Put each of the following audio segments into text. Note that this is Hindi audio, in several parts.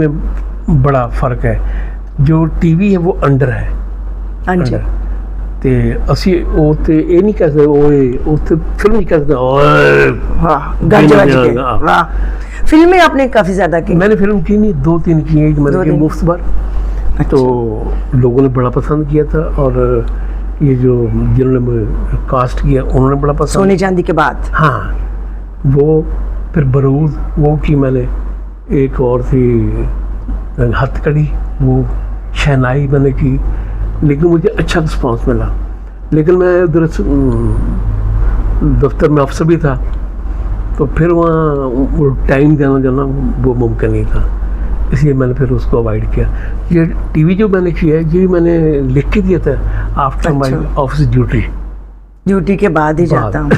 में बड़ा फर्क है। जो टीवी है वो अंडर है। हाँ जी। ਤੇ ਅਸੀਂ ਉਹ ਤੇ ਇਹ ਨਹੀਂ ਕਹਿ ਸਕਦੇ ਓਏ ਉੱਥੇ ਫਿਲਮ ਨਹੀਂ ਕਹਿ ਸਕਦੇ ਓए वाह गज वज के वाह। फिल्में आपने काफी ज्यादा की। मैंने फिल्म की नहीं, 2-3 की है, मैंने की 2-3 मुफ्त बार। अच्छा। तो लोगों ने बड़ा पसंद किया था और ये जो जिन्होंने कास्ट किया उन्होंने बड़ा पसंद। सोने चांदी के बाद। हाँ वो फिर बरूद वो की मैंने, एक और थी हथकड़ी, वो शहनाई मैंने की, लेकिन मुझे अच्छा रिस्पॉन्स मिला। लेकिन मैं उधर दफ्तर में अफसर भी था, तो फिर वहाँ टाइम देना जाना वो मुमकिन नहीं था, इसलिए मैंने फिर उसको अवॉइड किया। ये टीवी जो मैंने किया है ये मैंने लिख के दिया था आफ्टर माई ऑफिस ड्यूटी के बाद ही जाता हूँ।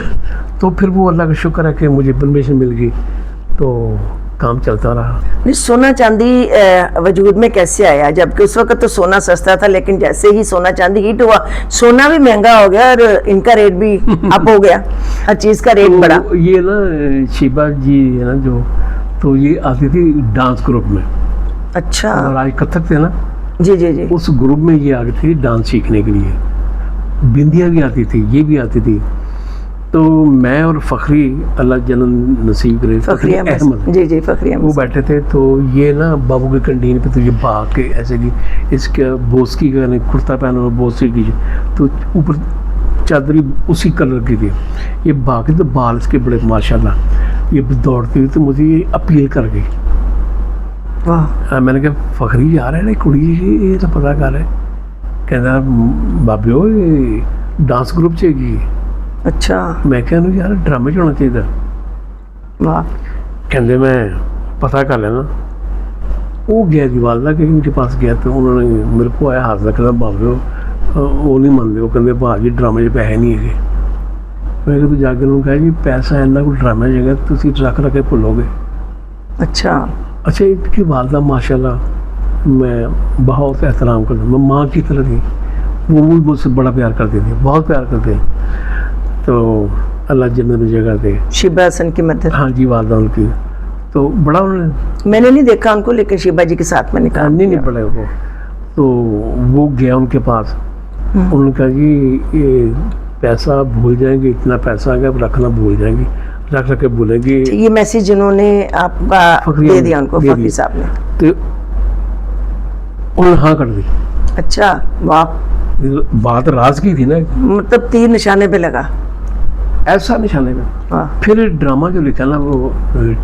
तो फिर वो अल्लाह का शुक्र है कि मुझे परमिशन मिल गई, तो काम चलता रहा। नहीं, सोना चांदी वजूद में कैसे आया? जबकि उस वक्त तो सोना सस्ता था, लेकिन जैसे ही सोना चांदी हिट हुआ सोना भी महंगा हो गया और इनका रेट भी अप हो गया, हर चीज का रेट बढ़ा। ये ना शिबा जी है ना जो, तो ये आती थी डांस ग्रुप में। अच्छा। और आज कथक थे ना, जी जी जी। उस ग्रुप में ये आ गई थी डांस सीखने के लिए। बिंदिया भी आती थी, ये भी आती थी। तो मैं और फखरी, अल्लाह जन्नत नसीब करे, फखरी अहमद, जी जी फखरी अहमद, वो बैठे थे। तो ये ना बाबू की कंटीन पे तो ये भाग के ऐसे की इसके बोस्की का कुर्ता पहना और बोस्की की, तो ऊपर चादरी उसी कलर की थी। ये भाग के तो बाल इसके बड़े माशाल्लाह, ये दौड़ती हुई तो मुझे ये अपील कर गई। वाह। मैंने कहा फखरी यार है ना कुड़ी ये तो पता कर है, कहना बाबियो ये डांस ग्रुप चेगी। अच्छा। मैं कहना यार ड्रामे च होना चाहिए। वाह। कहते मैं पता कर लेना। वो गया जी वालदा के उनके पास गया, तो उन्होंने मेरे को आया हाथ रखना बाबियो वो नहीं मनते, वो कहते भाजी ड्रामे च पैसे नहीं है। मैं तो जाके उन्होंने कहा जी पैसा इन्ना कोई ड्रामे जगह तुम रख रख के भुलोगे। अच्छा। अच्छा इनकी वालदा माशाल्लाह मैं बहुत एहतराम करता, मैं माँ की तरह थी, वो भी मुझसे बड़ा प्यार करती थी, बहुत प्यार करते हैं। तो अल्लाह जन्नत में जगह दे। शिबा हसन की मदद। हाँ जी वालदा उनकी, तो बड़ा उन्होंने, मैंने नहीं देखा उनको, लेकिन शिबा जी के साथ मैंने काम नहीं किया। पड़े वो। तो वो गया उनके पास, उन्होंने कहा जी ये पैसा भूल जाएंगे, इतना पैसा आ गया रखना भूल जाएंगे, रख रख के भूलेंगे। ये मैसेज जिन्होंने आपका दे दिया उनको, फखरी साहब ने, तो उन्होंने हाँ कर दी। अच्छा। वाह। बात राज की थी ना, मतलब तीर निशाने पे लगा। ऐसा निशाने में। वाह। फिर ड्रामा जो लिखा ना वो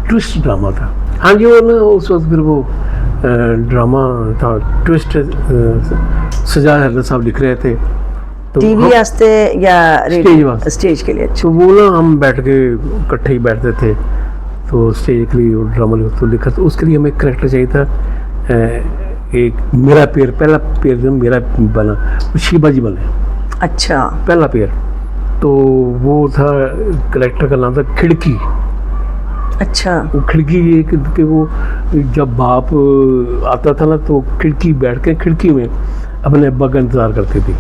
ट्विस्ट ड्रामा था। हाँ जी वो ना उस वक्त फिर वो ड्रामा था ट्विस्ट, सजाद हैदर साहब लिख रहे थे। तो टीवी वास्ते या स्टेज वास्ते? स्टेज के लिए। अच्छा। तो वो ना हम बैठ के इकट्ठे ही बैठते थे, तो स्टेज के लिए वो ड्रामा तो लिखा, तो उसके लिए हमें करेक्टर चाहिए था। एक मेरा पेड़, पहला पेड़ जो मेरा बना वो शिबा जी बने। अच्छा। पहला पेड़, तो वो था करेक्टर का नाम था खिड़की। अच्छा। वो खिड़की ये कि वो जब बाप आता था ना तो खिड़की बैठ के खिड़की में अपने अब्बा का इंतज़ार करती थी,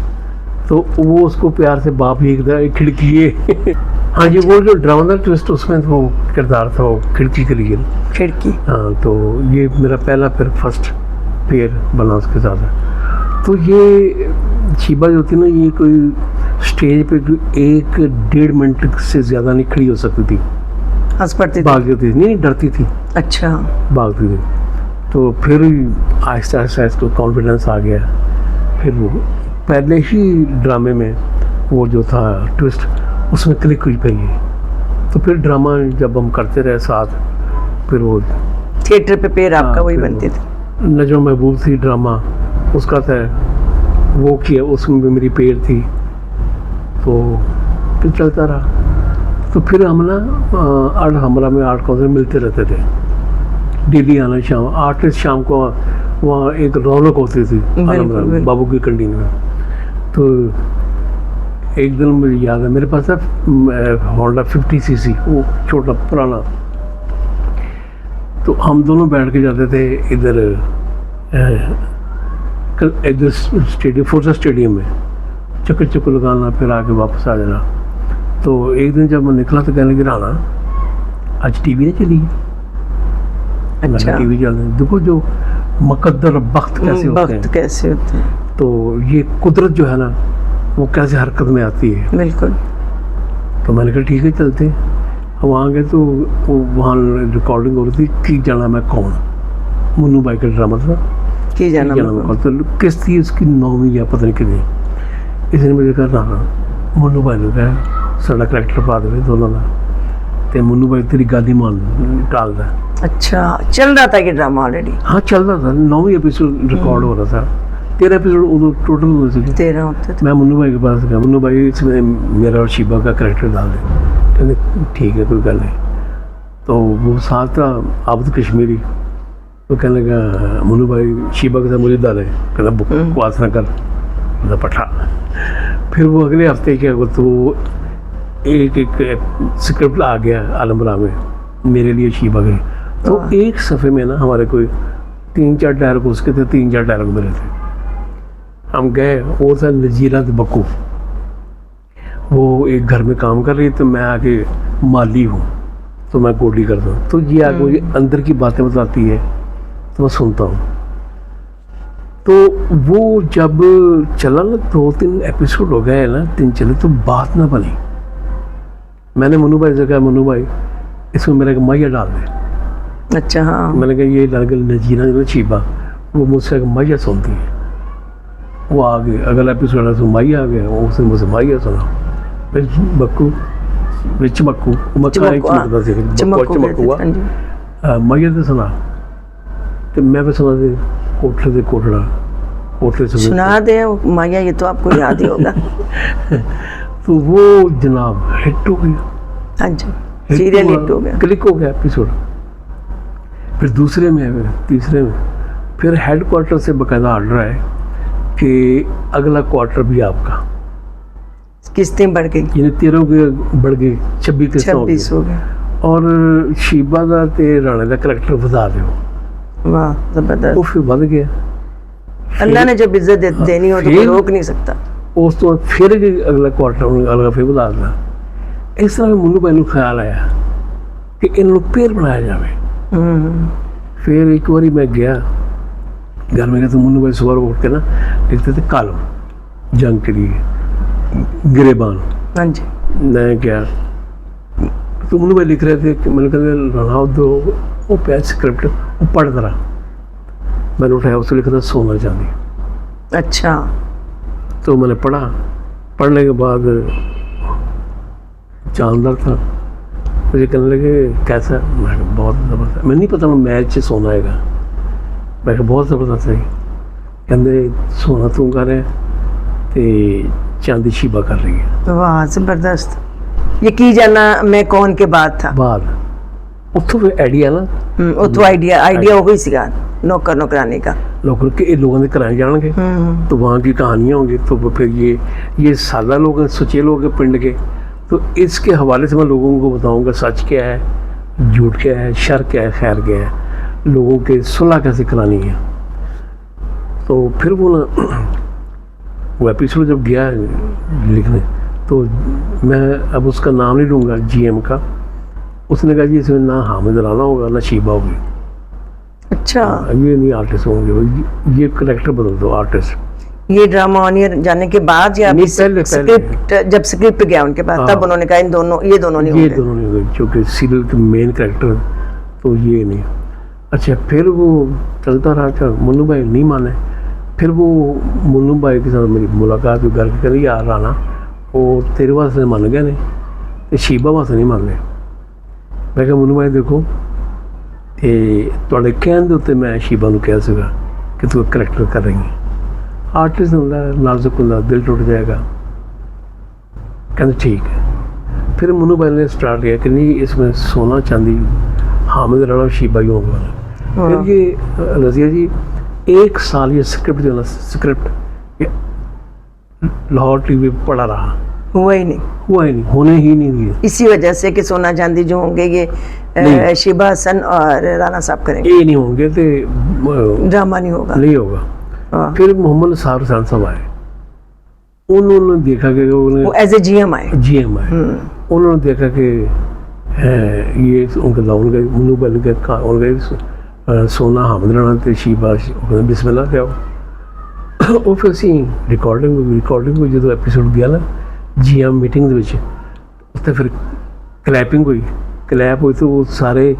तो वो उसको प्यार से बाप ही कहता है खिड़की ये। हाँ जी वो जो ड्रामा था ट्विस्ट उसमें वो किरदार था वो खिड़की के लिए। खिड़की। हाँ तो ये मेरा पहला फिर फर्स्ट पेड़ बना उसके साथ। तो ये शिबा जो थी ना ये कोई स्टेज पे 1-1.5 मिनट से ज़्यादा नहीं खड़ी हो सकती थी, हंस पड़ती थी, भागती थी, नहीं डरती थी, अच्छा भागती थी। तो फिर आहिस्ता आहिस्ता इसको कॉन्फिडेंस आ गया। फिर वो पहले ही ड्रामे में वो जो था ट्विस्ट उसमें क्लिक हुई फिर ये, तो फिर ड्रामा जब हम करते रहे साथ, फिर वो थिएटर पे पैर आपका वही बनते थे। नजर महबूब थी ड्रामा उसका था, वो किया उसमें भी मेरी पेड़ थी, तो फिर चलता रहा। तो फिर हम ना आर्ट हमारा में आर्ट काउंसिल मिलते रहते थे, डेली आना शाम 8 शाम को वहाँ एक रौनक होती थी बाबू की कंटीन में। तो एक दिन मुझे याद है मेरे पास था होंडा 50cc, वो छोटा पुराना, तो हम दोनों बैठ के जाते थे इधर स्टेडियम, फोर्सा स्टेडियम में चक्कर चक्कर लगाना, फिर आके वापस आ जाना। तो एक दिन जब मैं निकला तो कहने लगी राना आज टीवी नहीं चली। अच्छा। टीवी चल रहे हैं, देखो जो मुकद्दर वक्त कैसे होते वक्त हैं, कैसे होते हैं, तो ये कुदरत जो है ना वो कैसे हरकत में आती है। बिल्कुल। तो मैंने कहा ठीक है चलते हैं। हम वहाँ गए तो वहाँ रिकॉर्डिंग हो रही थी की जाना मैं कौन, मुन्नू भाई का ड्रामा था। की जाना की जाना मैं कौन, तो किस थी इसकी 9वीं या पता नहीं कितनी, इसने मुझे कहा ना मुन्नू भाई ने कहा साड़ा करैक्टर पा दे दोनों का, तो मुन्नू भाई तेरी गाली मान टालदा। अच्छा, चल रहा था ये ड्रामा ऑलरेडी? हाँ चल रहा था, 9वीं एपिसोड रिकॉर्ड हो रहा था, 13 एपिसोड उधर टोटल हुए थे। 13 होते थे। मैं मुन्नू भाई के पास गया, मुन्नू भाई इसमें मेरा और शीबा का करैक्टर डाल दे, कहते ठीक है कोई गल नहीं। तो वो साथ था आबद कश्मीरी, तो कहने लगा मुन्नू भाई शीबा के साथ मुझे डाले, कहता बकवास ना कर, कहता पठा। फिर वो अगले हफ्ते क्या हुआ, तो एक स्क्रिप्ट आ गया आलमरा में मेरे लिए शीबा के, तो एक सफ़े में ना हमारे कोई 3-4 डायलॉग उसके थे, 3-4 डायलॉग मेरे थे। हम गए, वो था नजीरा बक्कू, वो एक घर में काम कर रही, तो मैं आके माली हूँ, तो मैं गोडी करता हूँ, तो ये आगे मुझे अंदर की बातें बताती है, तो मैं सुनता हूँ। तो वो जब चला ना 2-3 एपिसोड हो गए ना, 3 चले, तो बात ना बनी। मैंने मुन्नू भाई से कहा मुन्नू भाई इसमें मेरा एक मैया डाल दे। अच्छा, हाँ। मैंने कहा ये लड़का नजीरा जो शीबा वो मुझसे एक मैया सुनती है, वो आ गए अगला एपिसोड है तो मैया आ गया, वो उसने मुझसे मैया सुना, फिर बक्कू चमक्कू मैया तो सुना, तो मैं भी सुना दे कोठले से कोठड़ा, कोठले से सुना दे माया, ये तो आपको याद ही होगा। तो वो जनाब हिट हो गया। हाँ जी, सीरियल हिट हो गया, क्लिक हो गया एपिसोड। फिर दूसरे में, तीसरे में, फिर हेडक्वार्टर से बकायदा ऑर्डर है कि अगला क्वार्टर भी आपका, किस्तें बढ़ गई, यानी 13 के बढ़ गई 26 हो गए, और शीबा का ते राणे का करैक्टर बता दो। वाह जबरदस्त। वो फिर बढ़ गया, अल्लाह ने जब इज्जत देनी हो तो कोई रोक नहीं सकता। उस तो फिर अगला क्वार्टर अगला फिर बता देना। इस तरह मुन्नू भाई ख्याल आया कि इन पेड़ बनाया जाए। फिर एक बारी मैं गया घर में, गया तो मुन्नू भाई सुबह उठ के ना लिखते थे कॉलम जंग के लिए गिरेबान। हाँ जी। मैं क्या तो मुन्नू भाई लिख रहे थे कि मैंने कहा रहा दो वो पैच स्क्रिप्ट वो पढ़ रहा, मैंने उठाया उसको लिखा था सोना चांदी। अच्छा। तो मैंने पढ़ा, पढ़ने के बाद जानदार था, मुझे कहने लगे कैसा, मैं कहा बहुत ज़बरदस्त, मैं नहीं पता मैच से सोना आएगा, मैं कहा बहुत ज़बरदस्त है। कहते सोना तू कर रहे तो चांदी शीबा कर रही है। वाह जबरदस्त। ये की जाना मैं कौन के बाद था, बाद उत्थों फिर आइडिया ना, उत्थों आइडिया हो गई सीगा नौकर नौकरानी का, नौकर के लोगों ने कराए जाएंगे तो वहाँ की कहानियाँ होंगी, तो फिर ये सादा लोग हैं, सच्चे लोग हैं पिंड के, तो इसके हवाले से मैं लोगों को बताऊंगा सच क्या है, झूठ क्या है, शर क्या है, खैर क्या है, लोगों के सुलह कैसे करानी है। तो फिर वो ना वो एपिसोड जब गया लिखने, तो मैं अब उसका नाम नहीं लूँगा GM का, उसने कहा जी इसमें ना हामिद राना होगा ना शीबा होगी। अच्छा। ये नहीं आर्टिस्ट होंगे, ये करेक्टर बदल दो आर्टिस्ट। ये ड्रामा ऑन एयर जाने के बाद या स्क्रिप्ट जब स्क्रिप्ट गया उनके पास तब उन्होंने कहा इन दोनों ये दोनों नहीं होंगे, दोनों नहीं होंगे क्योंकि सीरियल के मेन करेक्टर तो ये नहीं। अच्छा फिर वो चलता रहा, अच्छा मुन्नू भाई नहीं माने, फिर वो मुन्नू भाई के साथ मेरी मुलाकात हुई, घर के करी यार राना वो तेरे वास्ते मान गया नहीं, तो शीबा वास्ते नहीं मान गए। मैं कहा मुन्नू भाई देखो ਤੁਹਾਡੇ ਕਹਿਣ ਦੇ ਉੱਤੇ मैं शीबा ਨੂੰ ਕਿਹਾ ਸੀਗਾ कि तू करैक्टर कर रही है, आर्टिस्ट ਹੁੰਦਾ नाजुक ਹੁੰਦਾ, दिल टूट जाएगा। कहते ठीक है। फिर मुन्नू भाई ने स्टार्ट किया कि नहीं इसमें सोना चांदी हामिद राना शीबा ही होगा। फिर ये रज़िया जी 1 साल ये स्क्रिप्ट जो ना स्क्रिप्ट लाहौर TV पे पड़ा रहा, हुआ ही नहीं, होने ही नहीं दिए। इसी वजह से कि सोना चांदी जो होंगे ये शीबा हसन और राना साहब करेंगे, ये नहीं होंगे तो ड्रामा नहीं होगा, नहीं होगा। फिर मोहम्मद साहब हुसैन साहब आए, उन्होंने देखा कि वो एज ए GM आए, उन्होंने देखा कि ये उनका लाउन गए मुन्नू भाई उनके ਸੋਨਾ ਹਾਮਦ ਰਾਣਾ ਤੇ ਸ਼ੀਬਾ ਉਹ ਕਹਿੰਦੇ ਬਿਸਮਿਲ੍ਲਾ ਤੇ ਆਓ। ਉਹ ਫਿਰ ਅਸੀਂ ਰਿਕਾਰਡਿੰਗ ਹੋਈ ਜਦੋਂ ਐਪੀਸੋਡ ਗਿਆ ਨਾ GM ਮੀਟਿੰਗ ਦੇ ਵਿੱਚ, ਉੱਥੇ ਫਿਰ ਕਲੈਪਿੰਗ ਹੋਈ ਤਾਂ ਉਹ ਸਾਰੇ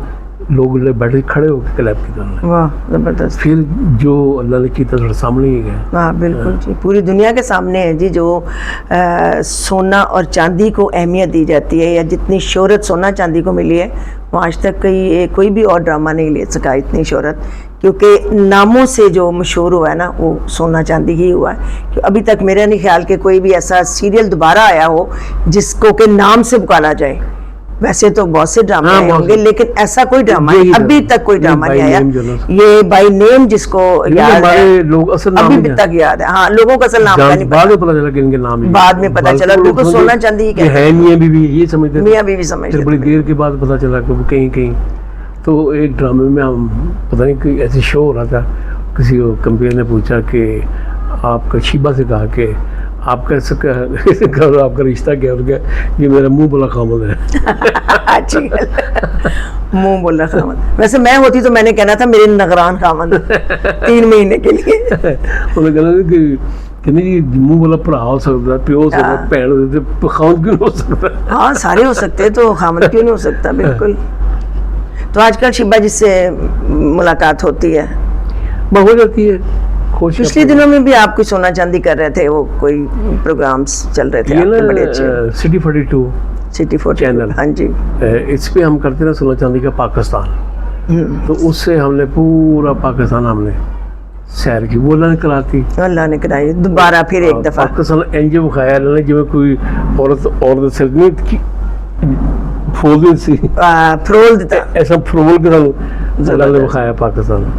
लोग बैठे खड़े होकर क्लैप की करना। वाह जबरदस्त। फिर जो अल्लाह ने किया थोड़ा सामने ही गया। हाँ बिल्कुल जी, पूरी दुनिया के सामने है जी। जो सोना और चांदी को अहमियत दी जाती है, या जितनी शोहरत सोना चांदी को मिली है वो आज तक कोई भी और ड्रामा नहीं ले सका इतनी शोहरत, क्योंकि नामों से जो मशहूर हुआ है ना वो सोना चांदी ही हुआ है। कि अभी तक मेरा नहीं ख्याल कि कोई भी ऐसा सीरियल दोबारा आया हो जिसको के नाम से पुकारा जाए। वैसे तो बहुत से ड्रामे आए होंगे, लेकिन ऐसा कोई ड्रामा नहीं, अभी तक कोई ड्रामा नहीं आया ये बाय नेम जिसको याद है, लोग असल नाम अभी तक याद है। हाँ, लोगों का असल नाम का नहीं बाद में पता चला कि इनके नाम बाद में पता चला, बिल्कुल सोना चांदी ही है। मियां बीवी ये समझते, मियां बीवी समझते, बड़ी देर के बाद पता चला कि कहीं तो एक ड्रामे में हम पता नहीं कोई ऐसे शो हो रहा था, किसी कंपेयर ने पूछा कि आपका शीबा से कहा कि आपका आपका रिश्ता क्या हो गया, ये मेरा मुंह बोला खामद है। अच्छी मुंह बोला खामद। वैसे मैं होती तो मैंने कहना था मेरे नगरान खामद 3 महीने के लिए। उन्होंने कहना कि नहीं जी मुंह बोला भरा हो सकता, प्यो हो सकता, भैन हो सकती, खामद क्यों हो सकता? हाँ सारे हो सकते हैं, तो खामद क्यों नहीं हो सकता? बिल्कुल। तो आजकल शिबा जिससे मुलाकात होती है हो जाती है। पिछले दिनों में भी आप कोई सोना चांदी कर रहे थे, वो कोई प्रोग्राम्स चल रहे थे आपके बड़े अच्छे, सिटी 42 चैनल। हाँ जी, इस पे हम करते ना सोना चांदी का पाकिस्तान। तो उससे हमने पूरा पाकिस्तान हमने सैर की, वो अल्लाह ने कराती, अल्लाह ने कराई दोबारा फिर एक दफा पाकिस्तान एंज विखाया जिवें कोई औरत सिर नहीं फरोल दिता, ऐसा फरोल के अल्लाह ने विखाया पाकिस्तान।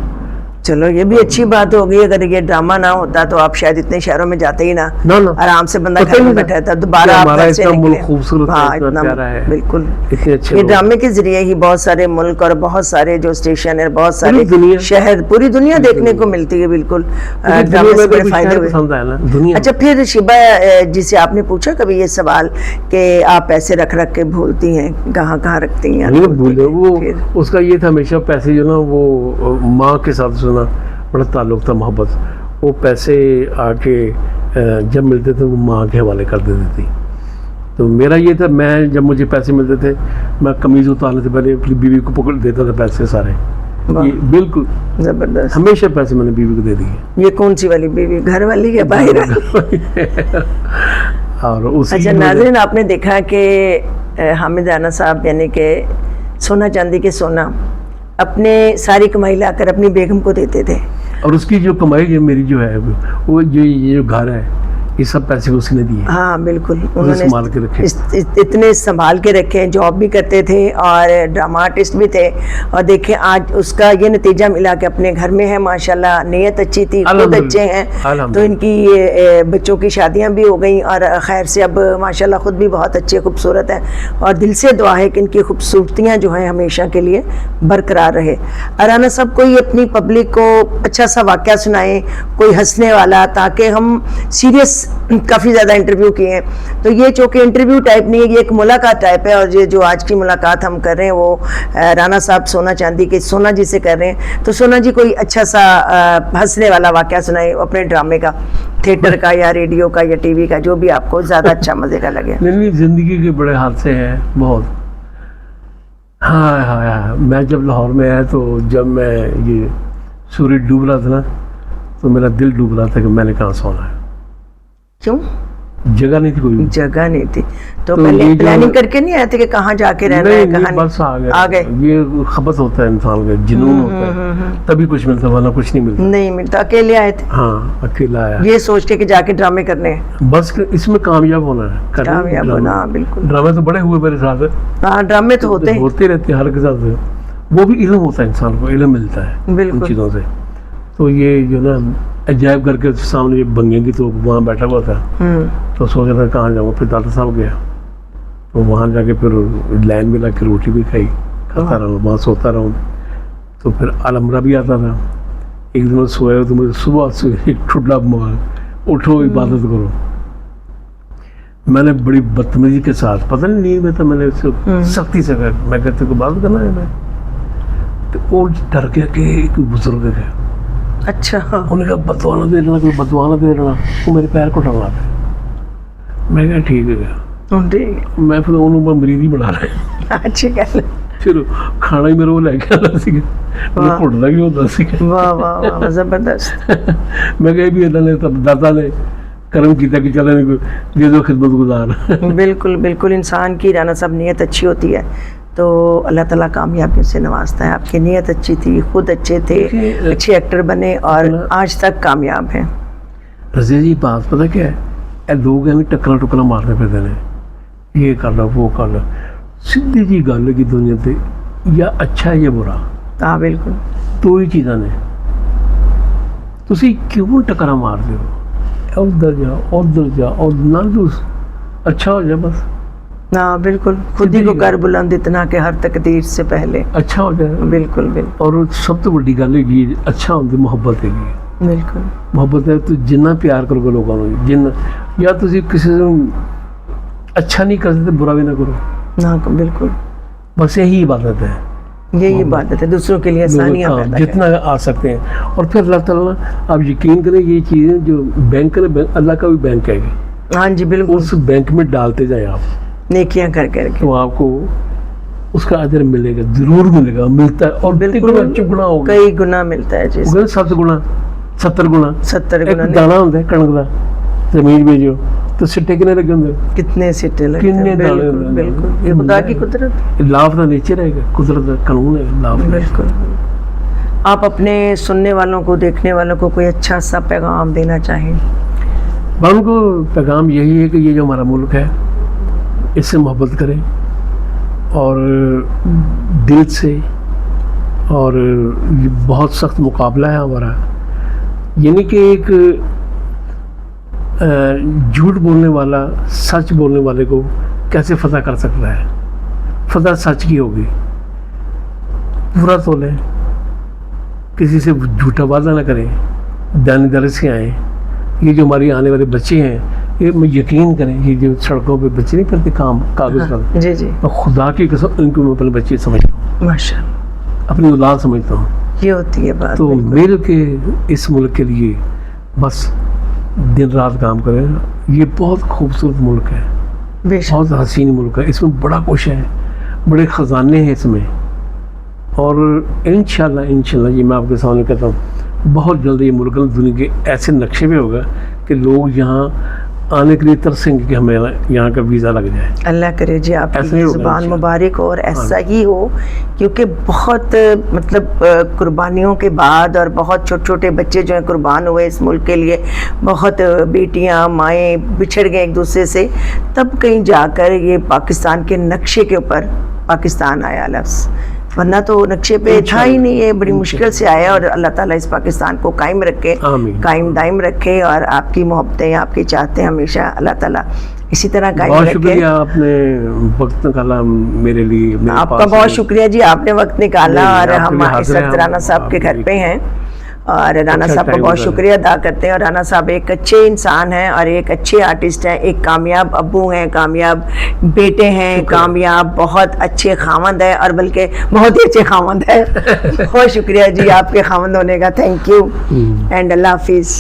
चलो ये भी अच्छी बात होगी। अगर ये ड्रामा ना होता तो आप शायद इतने शहरों में जाते ही ना, आराम से बंदा घर में बैठा था, दोबारा आप घर से निकले। खूबसूरत हाँ, इतना प्यारा है, बिल्कुल। इतने अच्छे ये ड्रामे के जरिए ही बहुत सारे मुल्क और बहुत सारे जो स्टेशन है, बहुत सारे शहर, पूरी दुनिया देखने को मिलती है। बिल्कुल ड्रामे से बड़े फायदे हुए। अच्छा, फिर शिबा जी से आपने पूछा कभी ये सवाल कि आप पैसे रख के भूलती हैं, कहाँ रखती हैं? वो उसका ये था हमेशा पैसे जो ना वो माँ के साथ सुना बड़ा ताल्लुक था, मोहब्बत। वो पैसे आके जब मिलते थे वो माँ के हवाले कर देती थी। तो मेरा ये था, मैं जब मुझे पैसे मिलते थे मैं कमीज़ उतारने से पहले अपनी बीवी को पकड़ देता था पैसे सारे। ये बिल्कुल जबरदस्त, हमेशा पैसे मैंने बीवी को दे दिए। ये कौन सी वाली बीवी, घर वाली या बाहर वाली? और अच्छा नाज़रीन, आपने देखा कि हामिद राना साहब यानी कि सोना चांदी के सोना अपने सारी कमाई लाकर अपनी बेगम को देते थे, और उसकी जो कमाई जो मेरी जो है वो जो ये जो घर है ये सब पैसे उसने दिए। हाँ बिल्कुल, उन्होंने संभाल के रखे, इतने संभाल के रखे। जॉब भी करते थे और ड्रामा आर्टिस्ट भी थे, और देखें आज उसका ये नतीजा मिला कि अपने घर में है माशाल्लाह, नीयत अच्छी थी, खुद अच्छे हैं, तो इनकी बच्चों की शादियां भी हो गई, और खैर से अब माशाल्लाह खुद भी बहुत अच्छे खूबसूरत हैं, और दिल से दुआ है कि इनकी खूबसूरतियाँ जो हैं हमेशा के लिए बरकरार रहे। राना साहब कोई अपनी पब्लिक को अच्छा सा वाक़या सुनाएं, कोई हंसने वाला, ताकि हम सीरियस काफ़ी ज़्यादा इंटरव्यू किए हैं, तो ये चूँकि इंटरव्यू टाइप नहीं है, ये एक मुलाकात टाइप है। और ये जो आज की मुलाकात हम कर रहे हैं वो राना साहब सोना चांदी के सोना जी से कर रहे हैं। तो सोना जी कोई अच्छा सा हंसने वाला वाक़या सुनाए अपने ड्रामे का, थिएटर का या रेडियो का या टीवी का, जो भी आपको ज़्यादा अच्छा मज़े का लगे। नहीं, ज़िंदगी के बड़े हादसे हैं बहुत। हाँ, मैं जब लाहौर में आया तो जब मैं ये सूरज डूब रहा था ना, तो मेरा दिल डूब रहा था कि मैंने कहाँ सोना है। क्यों? जगह नहीं थी, कोई जगह नहीं थी। तो पहले प्लानिंग करके नहीं आए थे कि कहाँ जाके रहना है, कहाँ बस आ गए। ये खपत होता है इंसान का, जुनून होता है, तभी कुछ मिलता, वरना कुछ नहीं मिलता। नहीं मिलता, अकेले आए थे? हाँ, अकेला आया, ये सोच के कि जाके ड्रामे करने हैं, बस इसमें कामयाब होना है, कामयाब होना। बिल्कुल, ड्रामे तो बड़े हुए मेरे साथ। हाँ, ड्रामे तो होते रहते हैं हर के साथ। वो भी इल्म होता है, इंसान को इल्म मिलता है इन चीज़ों से। तो ये जो ना अजायब करके सामने बंगेंगी, तो वहाँ बैठा हुआ था, तो सोच रहा था कहाँ जाऊँगा। फिर दादा साहब गया, तो वहाँ जाके फिर लाइन में लग के रोटी भी खाता रहा, वहाँ सोता रहा। तो फिर अलमरा भी आता था। एक दिन सोया तो मुझे सुबह से एक ठुडला मार, उठो इबादत करो। मैंने बड़ी बदतमीजी के साथ, पता नहीं नींद में था, मैंने उसको सख्ती से कहा, मैं कहते को बात करना है। मैं तो वो डर गया कि एक बुजुर्ग है, अच्छा उन्होंने कहा बदुआ ना दे देना, कोई बदुआ ना दे देना, वो मेरे पैर को टंगा पे। मैं कहा ठीक है, मैं फिर उन्होंने मरीज ही बना रहे। अच्छी गल, फिर खाना ही मेरे को लैके आना सीगा, मैं घुटदा भी होता सीगा। वाह वाह वाह, जबरदस्त। मैं कहा भी इन्होंने तब दादा ने कर्म किया कि चलो इनको दे दो खिदमत गुजार। बिल्कुल बिल्कुल, इंसान की राना साहब नीयत अच्छी होती है तो अल्लाह ताला कामयाबी से नवाजता है। आपकी नीयत अच्छी थी, खुद अच्छे थे, अच्छे एक्टर बने और आज तक कामयाब हैं। रज़िया जी बात पता क्या है, ये लोग हैं टक्करा टुकरा मारते फिरते हैं, ये कर लो वो कर लो, सीधी जी गल है कि दुनिया ते या अच्छा है या बुरा, हाँ बिल्कुल, दो ही चीज़ां ने। तुसी क्यों टक्करा मारते हो, उधर जा और ना दूस अच्छा हो जाए बस। हाँ बिल्कुल, खुद ही को कर बुलंद इतना कि हर तकदीर से पहले अच्छा हो जाए। बिल्कुल बिल्कुल, और सब तो बड़ी गल है अच्छा होंदी मुहब्बत है। बिल्कुल मुहब्बत है तो जिन्ना प्यार करोगे लोगों को, जिन्ना या तुसी किसी से अच्छा नहीं कर सकते बुरा भी ना करो ना, बिल्कुल बस यही इबादत है, यही बात है, दूसरों के लिए आसानियां हाँ, पैदा जितना आ सकते हैं। और फिर अल्लाह ताला, आप यकीन करें ये चीज़ें जो बैंक है, अल्लाह का भी बैंक है, करें। हाँ जी बिल्कुल, उस बैंक में डालते जाए आप, नेकियां कर करके तो आपको उसका अजर मिलेगा, जरूर मिलेगा, मिलता है। और बिल्कुल चुगना होगा, कई गुना मिलता है जी, 7 गुना 70 गुना 70 एक गुना दाना होता है कणक का, जमीन बेचो तो सिट्टे कितने लगे होंगे, कितने सिट्टे लगते हैं। कितने दाने बिल्कुल होंगे। बिल्कुल, ये खुदा की कुदरत, लाभ का नेचर है, कुदरत का कानून है लाभ का। बिल्कुल। आप अपने सुनने वालों को, देखने वालों को कोई अच्छा सा पैगाम देना चाहें? मैं उनको पैगाम यही है कि ये जो हमारा मुल्क है इससे मोहब्बत करें और दिल से, और ये बहुत सख्त मुकाबला है हमारा, यानी कि एक झूठ बोलने वाला सच बोलने वाले को कैसे फतह कर सकता है। फतह सच की होगी, पूरा तोलें, किसी से झूठा वादा ना करें, दानेदारी से आए। ये जो हमारी आने वाले बच्चे हैं, ये मैं यकीन करें, ये जो सड़कों पे बच्चे नहीं करते काम कागज़ का, जी जी, मैं खुदा की कसम इनको मैं अपने बच्चे समझता हूँ, माशाल्लाह, अपनी औलाद समझता हूँ। ये होती है बात। तो मिल के इस मुल्क के लिए बस दिन रात काम करें। ये बहुत खूबसूरत मुल्क है, बेशक, बहुत हसीन मुल्क है, इसमें बड़ा कुछ है, बड़े ख़जाने हैं इसमें। और इंशाल्लाह ये मैं आपके सामने कहता हूँ, बहुत जल्दी ये मुल्क दुनिया के ऐसे नक्शे पे होगा कि लोग यहाँ आने के लिए तरसेंगे कि हमें यहाँ का वीज़ा लग जाए। अल्लाह करे जी आपकी ज़ुबान मुबारक हो और ऐसा ही हो, क्योंकि बहुत मतलब कुर्बानियों के बाद और बहुत छोटे छोटे बच्चे जो हैं कुर्बान हुए इस मुल्क के लिए, बहुत बेटियां माएँ बिछड़ गए एक दूसरे से, तब कहीं जाकर ये पाकिस्तान के नक्शे के ऊपर पाकिस्तान आया लफ्ज़, वरना तो नक्शे पे था ही नहीं, ये बड़ी मुश्किल से आया। और अल्लाह ताला इस पाकिस्तान को कायम रखे, कायम दायम रखे, और आपकी मोहब्बतें, आपकी चाहते हमेशा अल्लाह ताला इसी तरह कायम रखे। बहुत शुक्रिया, आपने वक्त निकाला मेरे लिए। आपका बहुत शुक्रिया जी, आपने वक्त निकाला। और हम इस वक्त राना साहब के घर पे हैं और राना साहब का बहुत शुक्रिया अदा करते हैं। और राना साहब एक अच्छे इंसान हैं और एक अच्छे आर्टिस्ट हैं, एक कामयाब अब्बू हैं, कामयाब बेटे हैं, कामयाब बहुत अच्छे खामंद है, और बल्कि बहुत ही अच्छे खामंद है। बहुत शुक्रिया जी आपके खामंद होने का, थैंक यू एंड अल्लाह हाफिज़।